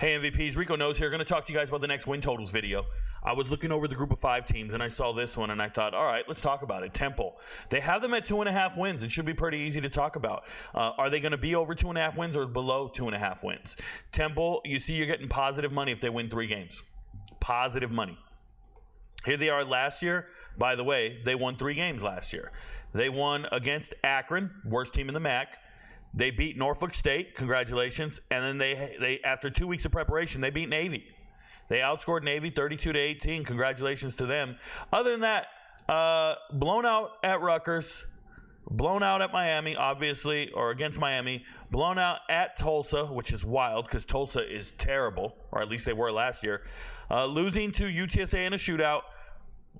Hey MVPs, Rico Knows here. Going to talk to you guys about the next win totals video. I was looking over the group of 5 teams and I saw this one and I thought, all right, let's talk about it. Temple. They have them at 2.5 wins. It should be pretty easy to talk about. Are they going to be over 2.5 wins or below 2.5 wins? Temple, you see you're getting positive money if they win 3 games. Positive money. Here they are last year. By the way, they won 3 games last year. They won against Akron, worst team in the MAC. They beat Norfolk State, congratulations, and then they after 2 weeks of preparation, they beat Navy. They outscored Navy 32-18. Congratulations to them. Other than that, blown out at Rutgers, blown out at Miami, obviously, or against Miami, blown out at Tulsa, which is wild because Tulsa is terrible, or at least they were last year. Losing to UTSA in a shootout.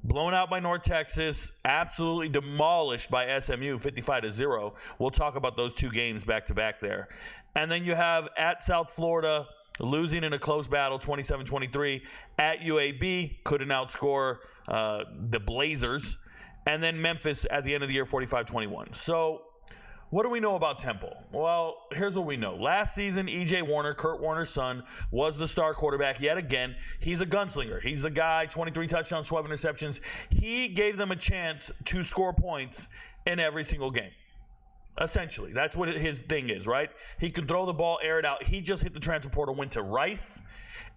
Blown out by North Texas, absolutely demolished by SMU, 55-0. We'll talk about those 2 games back-to-back there. And then you have at South Florida, losing in a close battle, 27-23. At UAB, couldn't outscore the Blazers. And then Memphis at the end of the year, 45-21. So what do we know about Temple? Well, here's what we know. Last season, E.J. Warner, Kurt Warner's son, was the star quarterback yet again. He's a gunslinger. He's the guy, 23 touchdowns, 12 interceptions. He gave them a chance to score points in every single game. Essentially, that's what his thing is, right? He can throw the ball, air it out. He just hit the transfer portal, went to Rice.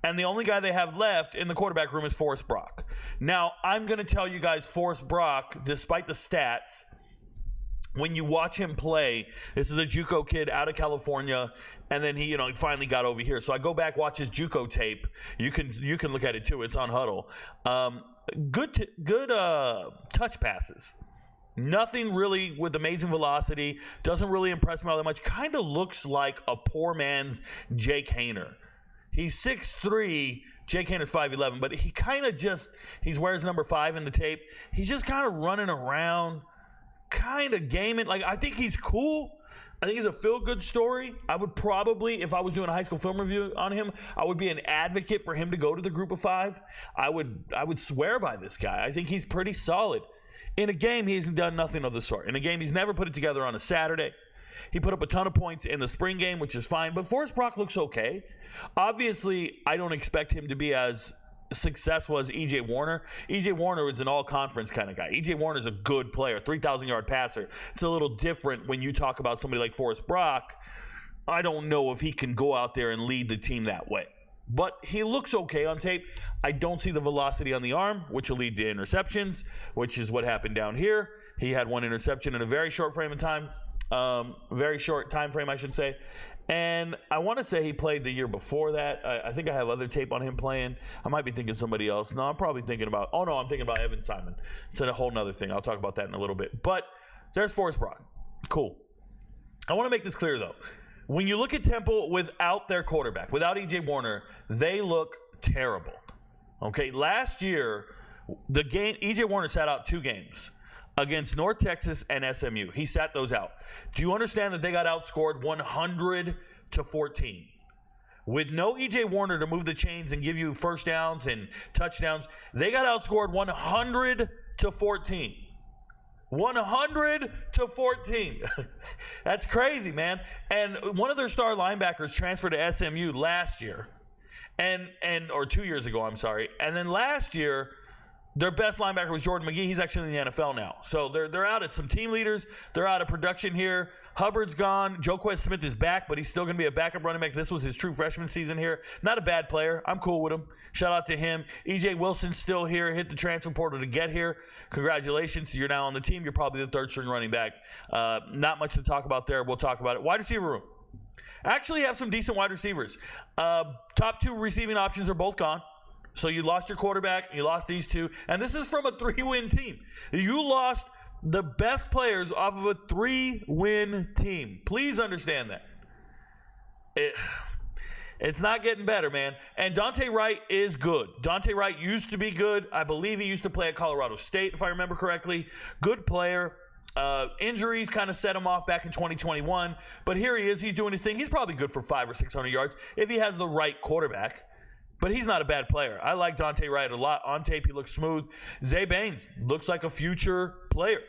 And the only guy they have left in the quarterback room is Forrest Brock. Now, I'm going to tell you guys, Forrest Brock, despite the stats, when you watch him play, this is a JUCO kid out of California, and then he finally got over here. So I go back, watch his JUCO tape. You can look at it too. It's on Huddle. Good touch passes. Nothing really with amazing velocity. Doesn't really impress me all that much. Kind of looks like a poor man's Jake Haener. He's 6'3". Jake Haener's 5'11", but he kind of he wears number 5 in the tape. He's just kind of running around, kind of gaming. Like, I think he's cool. I think he's a feel-good story. I would probably, if I was doing a high school film review on him, I would be an advocate for him to go to the group of 5. I would swear by this guy. I think he's pretty solid. In a game, he hasn't done nothing of the sort. In a game, he's never put it together on a Saturday. He put up a ton of points in the spring game, which is fine. But Forrest Brock looks okay. Obviously, I don't expect him to be as successful as E.J. Warner. E.J. Warner is an all-conference kind of guy. E.J. Warner is a good player, 3,000-yard passer. It's a little different when you talk about somebody like Forrest Brock. I don't know if he can go out there and lead the team that way. But he looks okay on tape. I don't see the velocity on the arm, which will lead to interceptions, which is what happened down here. He had 1 interception in a very short frame of time. Very short time frame, I should say. And I want to say he played the year before that. I think I have other tape on him playing. I might be thinking somebody else. No, I'm probably thinking about, I'm thinking about Evan Simon. It's a whole nother thing. I'll talk about that in a little bit. But there's Forrest Brock. Cool. I want to make this clear, though. When you look at Temple without their quarterback, without E.J. Warner, they look terrible. Okay, last year, the game, E.J. Warner sat out 2 games against North Texas and SMU. He sat those out. Do you understand that they got outscored 100-14? With no E.J. Warner to move the chains and give you first downs and touchdowns, they got outscored 100-14. 100-14. That's crazy, man. And one of their star linebackers transferred to SMU last year, or 2 years ago, I'm sorry. And then last year, their best linebacker was Jordan McGee. He's actually in the NFL now. So they're out at some team leaders. They're out of production here. Hubbard's gone. Joquez Smith is back, but he's still going to be a backup running back. This was his true freshman season here. Not a bad player. I'm cool with him. Shout out to him. E.J. Wilson's still here. Hit the transfer portal to get here. Congratulations. You're now on the team. You're probably the 3rd string running back. Not much to talk about there. We'll talk about it. Wide receiver room. Actually have some decent wide receivers. Top 2 receiving options are both gone. So you lost your quarterback, you lost these 2, and this is from a 3-win team. You lost the best players off of a 3-win team. Please understand that. It's not getting better, man. And Dante Wright is good. Dante Wright used to be good. I believe he used to play at Colorado State, if I remember correctly. Good player. Injuries kind of set him off back in 2021. But here he is. He's doing his thing. He's probably good for 500 or 600 yards if he has the right quarterback. But he's not a bad player. I like Dante Wright a lot. On tape, he looks smooth. Zay Baines looks like a future player.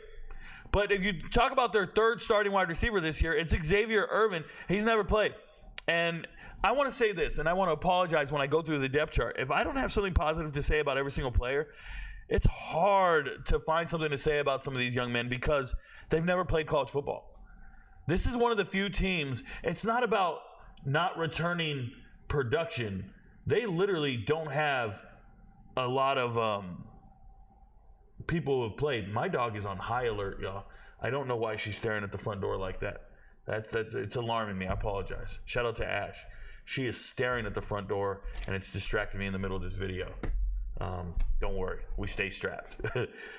But if you talk about their 3rd starting wide receiver this year, it's Xavier Irvin. He's never played. And I want to say this, and I want to apologize when I go through the depth chart. If I don't have something positive to say about every single player, it's hard to find something to say about some of these young men because they've never played college football. This is one of the few teams. It's not about not returning production. They literally don't have a lot of people who have played. My dog is on high alert, y'all. I don't know why she's staring at the front door like that. It's alarming me. I apologize. Shout out to Ash. She is staring at the front door, and it's distracting me in the middle of this video. Don't worry. We stay strapped.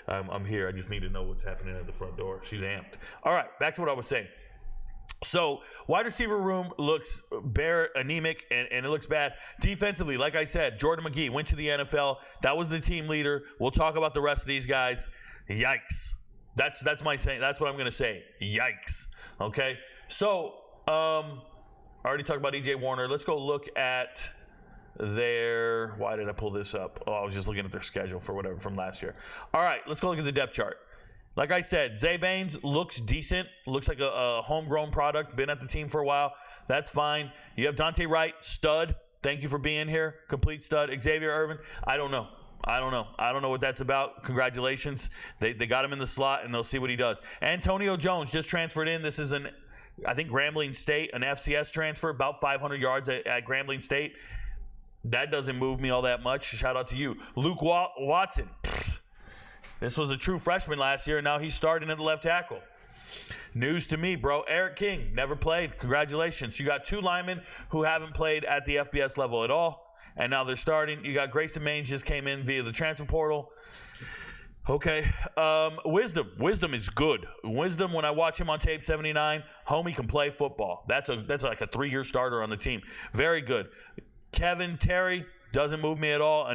I'm here. I just need to know what's happening at the front door. She's amped. All right, back to what I was saying. So, wide receiver room looks bare, anemic, and it looks bad. Defensively, like I said, Jordan McGee went to the NFL. That was the team leader. We'll talk about the rest of these guys. Yikes. That's my saying. That's what I'm going to say. Yikes. Okay? So, I already talked about E.J. Warner. Let's go look at their, why did I pull this up? Oh, I was just looking at their schedule for whatever from last year. All right, let's go look at the depth chart. Like I said, Zay Baines looks decent. Looks like a homegrown product. Been at the team for a while. That's fine. You have Dante Wright, stud. Thank you for being here. Complete stud. Xavier Irvin, I don't know what that's about. Congratulations. They got him in the slot, and they'll see what he does. Antonio Jones just transferred in. This is I think Grambling State, an FCS transfer, about 500 yards at Grambling State. That doesn't move me all that much. Shout out to you. Luke Watson. This was a true freshman last year, and now he's starting at the left tackle. News to me, bro. Eric King, never played. Congratulations. You got two linemen who haven't played at the FBS level at all, and now they're starting. You got Grayson Maines just came in via the transfer portal. Okay. Wisdom is good. Wisdom, when I watch him on tape 79, homie can play football. That's like a 3-year starter on the team. Very good. Kevin Terry doesn't move me at all.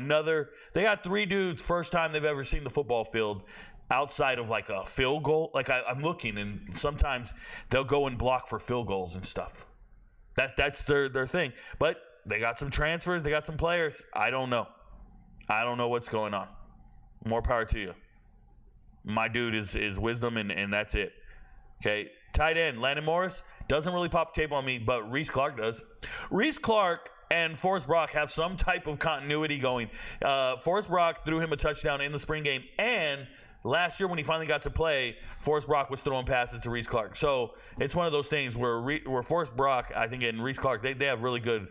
They got 3 dudes, first time they've ever seen the football field outside of like a field goal. Like I'm looking, and sometimes they'll go and block for field goals and stuff. That's their thing. But they got some transfers. They got some players. I don't know what's going on. More power to you. My dude is Wisdom, and that's it. Okay. Tight end, Landon Morris, doesn't really pop the tape on me, but Reese Clark does. Reese Clark and Forrest Brock have some type of continuity going. Forrest Brock threw him a touchdown in the spring game, and last year when he finally got to play, Forrest Brock was throwing passes to Reese Clark. So it's one of those things where Forrest Brock, I think, and Reese Clark, they have really good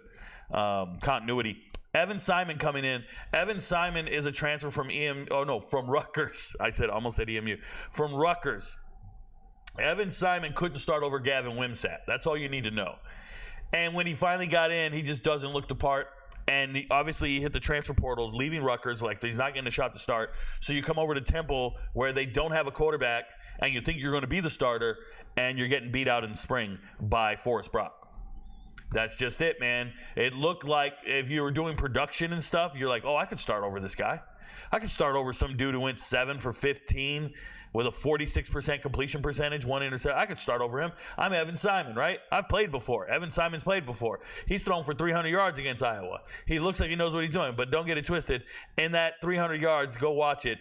continuity. Evan Simon coming in. Evan Simon is a transfer from from Rutgers. Almost said EMU. From Rutgers. Evan Simon couldn't start over Gavin Wimsatt. That's all you need to know. And when he finally got in, he just doesn't look the part. And obviously he hit the transfer portal, leaving Rutgers. Like, he's not getting a shot to start. So you come over to Temple, where they don't have a quarterback, and you think you're going to be the starter, and you're getting beat out in the spring by Forrest Brock. That's just it, man. It looked like if you were doing production and stuff, you're like, oh, I could start over this guy. I could start over some dude who went 7 for 15 with a 46% completion percentage, 1 interception. I could start over him. I'm Evan Simon, right? I've played before. Evan Simon's played before. He's thrown for 300 yards against Iowa. He looks like he knows what he's doing, but don't get it twisted. In that 300 yards, go watch it.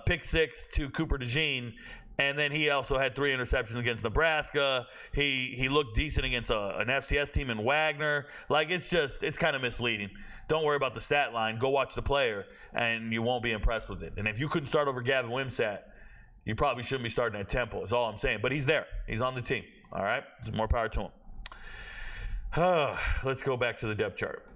Pick 6 to Cooper DeJean. And then he also had 3 interceptions against Nebraska. He looked decent against an FCS team in Wagner. Like, it's kind of misleading. Don't worry about the stat line. Go watch the player, and you won't be impressed with it. And if you couldn't start over Gavin Wimsatt, you probably shouldn't be starting at Temple, is all I'm saying. But he's there. He's on the team. All right? More power to him. Let's go back to the depth chart.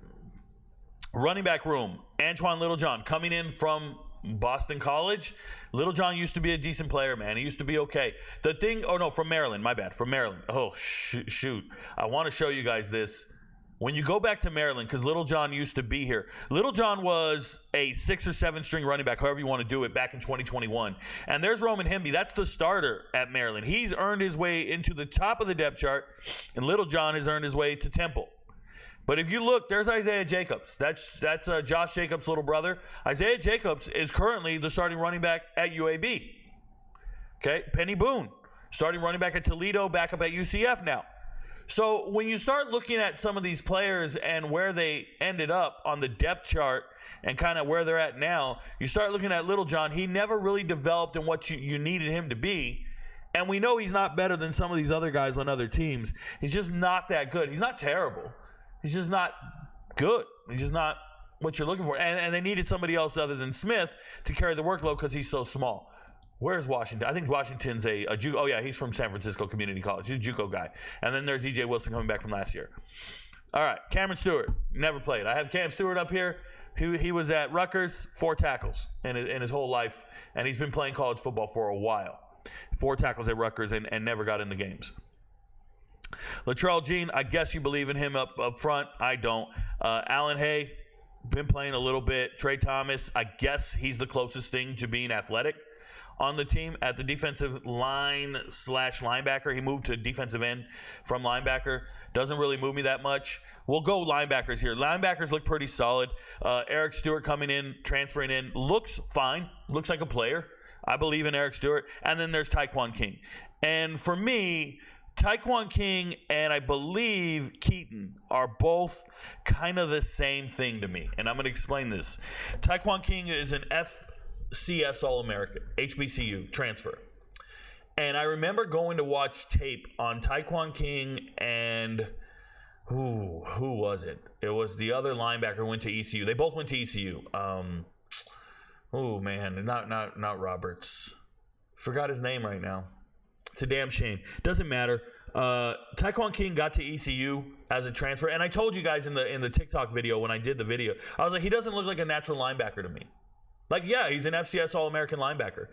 Running back room. Antoine Littlejohn coming in from Boston College. Littlejohn used to be a decent player, man. He used to be okay. From Maryland. My bad. From Maryland. Oh, shoot. I want to show you guys this. When you go back to Maryland, because Littlejohn used to be here, Littlejohn was a 6 or 7 string running back, however you want to do it, back in 2021. And there's Roman Hemby. That's the starter at Maryland. He's earned his way into the top of the depth chart, and Littlejohn has earned his way to Temple. But if you look, there's Isaiah Jacobs. That's Josh Jacobs' little brother. Isaiah Jacobs is currently the starting running back at UAB. Okay, Penny Boone, starting running back at Toledo, back up at UCF now. So when you start looking at some of these players and where they ended up on the depth chart and kind of where they're at now, you start looking at Littlejohn. He never really developed in what you needed him to be. And we know he's not better than some of these other guys on other teams. He's just not that good. He's not terrible. He's just not good. He's just not what you're looking for. And they needed somebody else other than Smith to carry the workload because he's so small. Where's Washington? I think Washington's a JUCO. Oh, yeah, he's from San Francisco Community College. He's a JUCO guy. And then there's E.J. Wilson coming back from last year. All right, Cameron Stewart, never played. I have Cam Stewart up here. He was at Rutgers, 4 tackles in his whole life, and he's been playing college football for a while. 4 tackles at Rutgers and never got in the games. Latrell Jean, I guess you believe in him up front. I don't. Alan Hay, been playing a little bit. Trey Thomas, I guess he's the closest thing to being athletic on the team. At the defensive line / linebacker, he moved to defensive end from linebacker. Doesn't really move me that much. We'll go linebackers here. Linebackers look pretty solid. Eric Stewart coming in, transferring in, looks fine. Looks like a player. I believe in Eric Stewart. And then there's Tyquan King. And for me, Tyquan King and I believe Keaton are both kind of the same thing to me. And I'm going to explain this. Tyquan King is an FCS All-American, HBCU transfer. And I remember going to watch tape on Tyquan King and who was it? It was the other linebacker who went to ECU. They both went to ECU. Not Roberts. Forgot his name right now. It's a damn shame. Doesn't matter. Tyquan King got to ECU as a transfer, and I told you guys in the TikTok video when I did the video, I was like, he doesn't look like a natural linebacker to me. Like, yeah, he's an FCS All-American linebacker,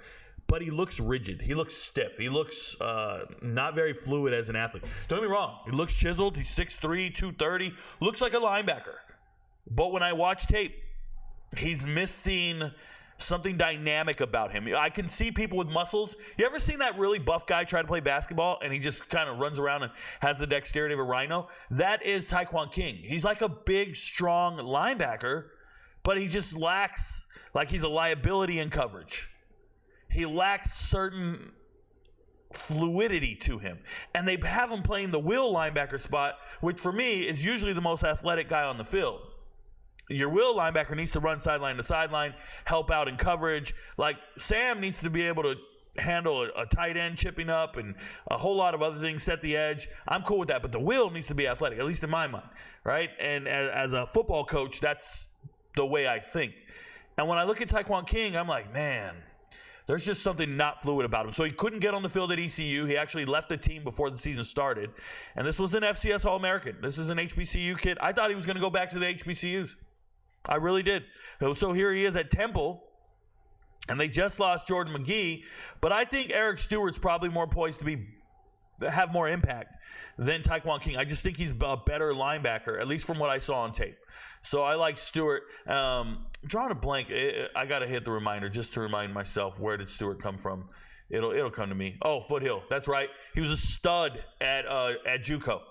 but he looks rigid. He looks stiff. He looks not very fluid as an athlete. Don't get me wrong. He looks chiseled. He's 6'3", 230. Looks like a linebacker. But when I watch tape, he's missing something dynamic about him. I can see people with muscles. You ever seen that really buff guy try to play basketball and he just kind of runs around and has the dexterity of a rhino? That is Tyquan King. He's like a big, strong linebacker, but he just lacks, like he's a liability in coverage. He lacks certain fluidity to him. And they have him playing the will linebacker spot, which for me is usually the most athletic guy on the field. Your will linebacker needs to run sideline to sideline, help out in coverage. Like Sam needs to be able to handle a tight end chipping up and a whole lot of other things, set the edge. I'm cool with that, but the will needs to be athletic, at least in my mind, right? And as a football coach, that's the way I think. And when I look at Tyquan King, I'm like, man, there's just something not fluid about him. So he couldn't get on the field at ECU. He actually left the team before the season started. And this was an FCS All-American. This is an HBCU kid. I thought he was going to go back to the HBCUs. I really did. So here he is at Temple. And they just lost Jordan McGee. But I think Eric Stewart's probably more poised to have more impact than Tyquan King. I just think he's a better linebacker, at least from what I saw on tape. So I like Stewart. Drawing a blank. I got to hit the reminder just to remind myself, where did Stewart come from? It'll come to me. Oh, Foothill. That's right. He was a stud at JUCO.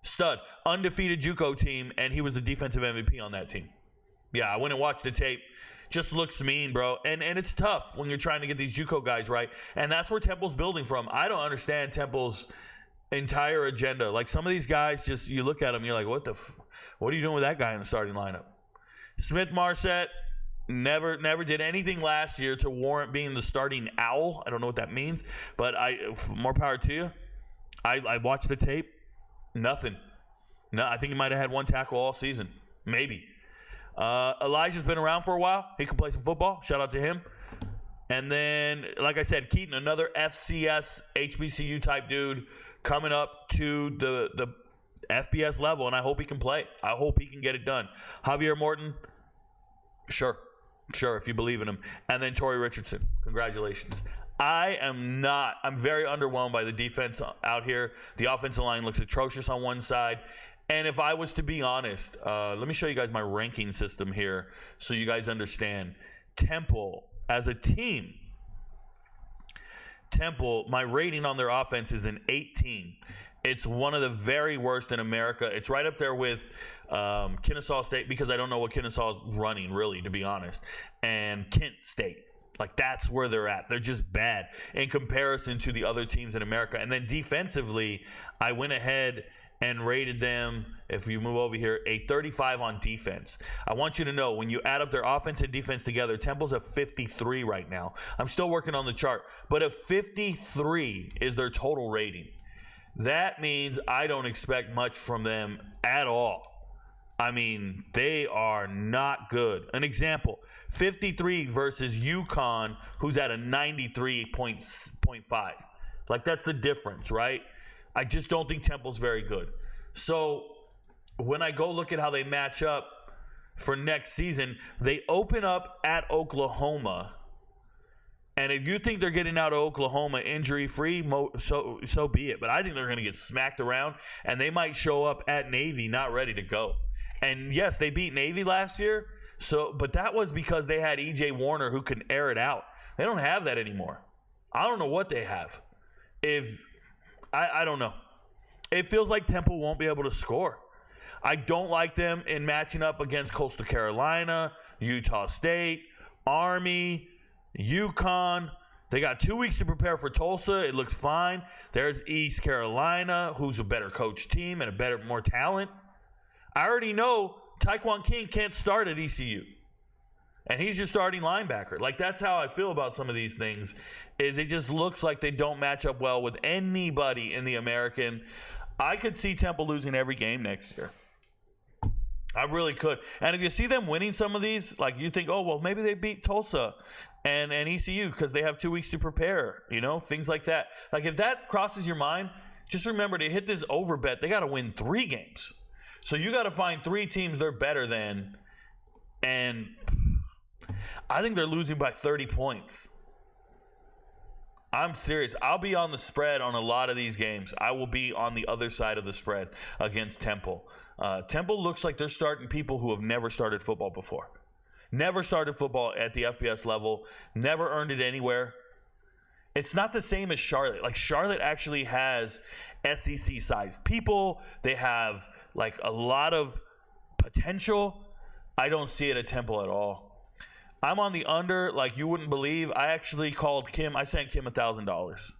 Stud. Undefeated JUCO team, and he was the defensive MVP on that team. Yeah, I went and watched the tape. Just looks mean, bro. And it's tough when you're trying to get these JUCO guys right. And that's where Temple's building from. I don't understand Temple's entire agenda. Like, some of these guys, just you look at them, you're like, what are you doing with that guy in the starting lineup? Smith Marset never did anything last year to warrant being the starting owl. I don't know what that means, but more power to you. I watched the tape. Nothing. No, I think he might have had 1 tackle all season. Maybe. Elijah's been around for a while. He can play some football. Shout out to him. And then, like I said, Keaton, another FCS HBCU type dude coming up to the FBS level, and I hope he can play. I hope he can get it done. Javier Morton, sure, if you believe in him. And then Torrey Richardson, congratulations. I'm very underwhelmed by the defense out here. The offensive line looks atrocious on one side. And if I was to be honest, let me show you guys my ranking system here so you guys understand. Temple, as a team, my rating on their offense is an 18. It's one of the very worst in America. It's right up there with Kennesaw State, because I don't know what Kennesaw is running, really, to be honest, and Kent State. Like, that's where they're at. They're just bad in comparison to the other teams in America. And then defensively, I went ahead and rated them, if you move over here, a 35 on defense. I want you to know, when you add up their offense and defense together, Temple's a 53 right now. I'm still working on the chart, but a 53 is their total rating. That means I don't expect much from them at all. I mean, they are not good. An example, 53 versus UConn, who's at a 93.5. Like, that's the difference, right? I just don't think Temple's very good. So when I go look at how they match up for next season, they open up at Oklahoma. And if you think they're getting out of Oklahoma injury-free, so be it. But I think they're going to get smacked around, and they might show up at Navy not ready to go. And, yes, they beat Navy last year, but that was because they had E.J. Warner who could air it out. They don't have that anymore. I don't know what they have. I don't know. It feels like Temple won't be able to score. I don't like them in matching up against Coastal Carolina, Utah State, Army, UConn. They got 2 weeks to prepare for Tulsa. It looks fine. There's East Carolina, who's a better coach team and more talent. I already know Taekwon King can't start at ECU. And he's your starting linebacker. Like, that's how I feel about some of these things, is it just looks like they don't match up well with anybody in the American. I could see Temple losing every game next year. I really could. And if you see them winning some of these, like, you think, oh, well, maybe they beat Tulsa and ECU because they have 2 weeks to prepare, things like that. Like, if that crosses your mind, just remember to hit this over bet, they got to win 3 games. So you got to find 3 teams they're better than, and I think they're losing by 30 points. I'm serious. I'll be on the spread on a lot of these games. I will be on the other side of the spread against Temple. Temple looks like they're starting people who have never started football before. Never started football at the FBS level. Never earned it anywhere. It's not the same as Charlotte. Like, Charlotte actually has SEC-sized people. They have, like, a lot of potential. I don't see it at Temple at all. I'm on the under like you wouldn't believe. I actually called Kim. I sent Kim $1,000.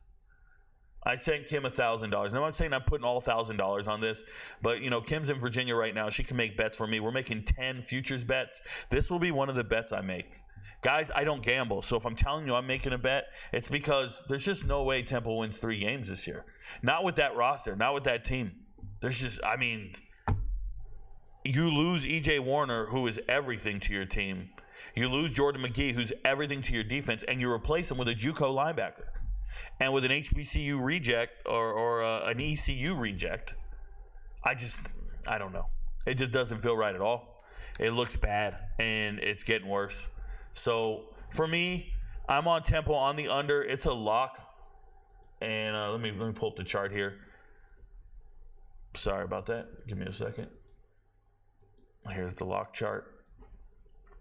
I sent Kim $1,000. Now, I'm not saying I'm putting all $1,000 on this, but, Kim's in Virginia right now. She can make bets for me. We're making 10 futures bets. This will be one of the bets I make. Guys, I don't gamble. So if I'm telling you I'm making a bet, it's because there's just no way Temple wins 3 games this year. Not with that roster. Not with that team. You lose E.J. Warner, who is everything to your team. You lose Jordan McGee, who's everything to your defense, and you replace him with a JUCO linebacker. And with an HBCU reject or an ECU reject, I don't know. It just doesn't feel right at all. It looks bad, and it's getting worse. So, for me, I'm on Temple on the under. It's a lock. And let me pull up the chart here. Sorry about that. Give me a second. Here's the lock chart.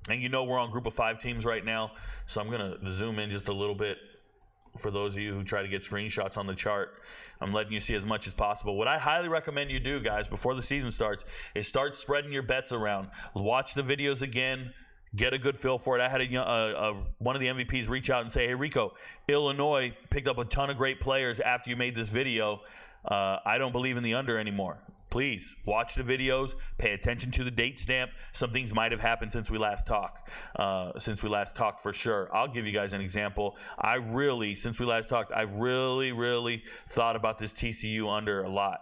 And we're on group of 5 teams right now, so I'm going to zoom in just a little bit for those of you who try to get screenshots on the chart. I'm letting you see as much as possible. What I highly recommend you do, guys, before the season starts, is start spreading your bets around. Watch the videos again. Get a good feel for it. I had one of the MVPs reach out and say, hey, Rico, Illinois picked up a ton of great players after you made this video. I don't believe in the under anymore. Please watch the videos, pay attention to the date stamp. Some things might have happened since we last talked. For sure. I'll give you guys an example. Since we last talked, I've really thought about this TCU under a lot,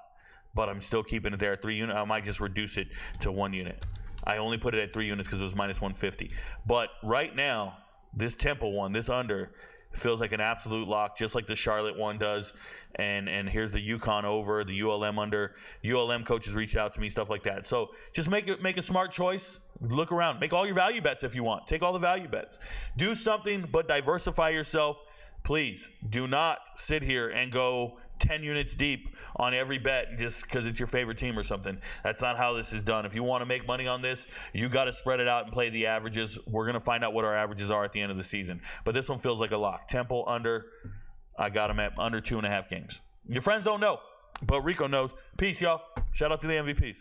but I'm still keeping it there at 3 units. I might just reduce it to 1 unit. I only put it at 3 units because it was minus 150. But right now, this Temple one, this under, feels like an absolute lock, just like the Charlotte one does. And here's the UConn over, the ULM under. ULM coaches reached out to me, stuff like that. So just make a smart choice. Look around. Make all your value bets if you want. Take all the value bets. Do something, but diversify yourself. Please do not sit here and go 10 units deep on every bet just because it's your favorite team or something. That's not how this is done. If you want to make money on this, you got to spread it out and play the averages. We're going to find out what our averages are at the end of the season. But this one feels like a lock. Temple under. I got them at under 2.5 games. Your friends don't know, but Rico knows. Peace, y'all. Shout out to the MVPs.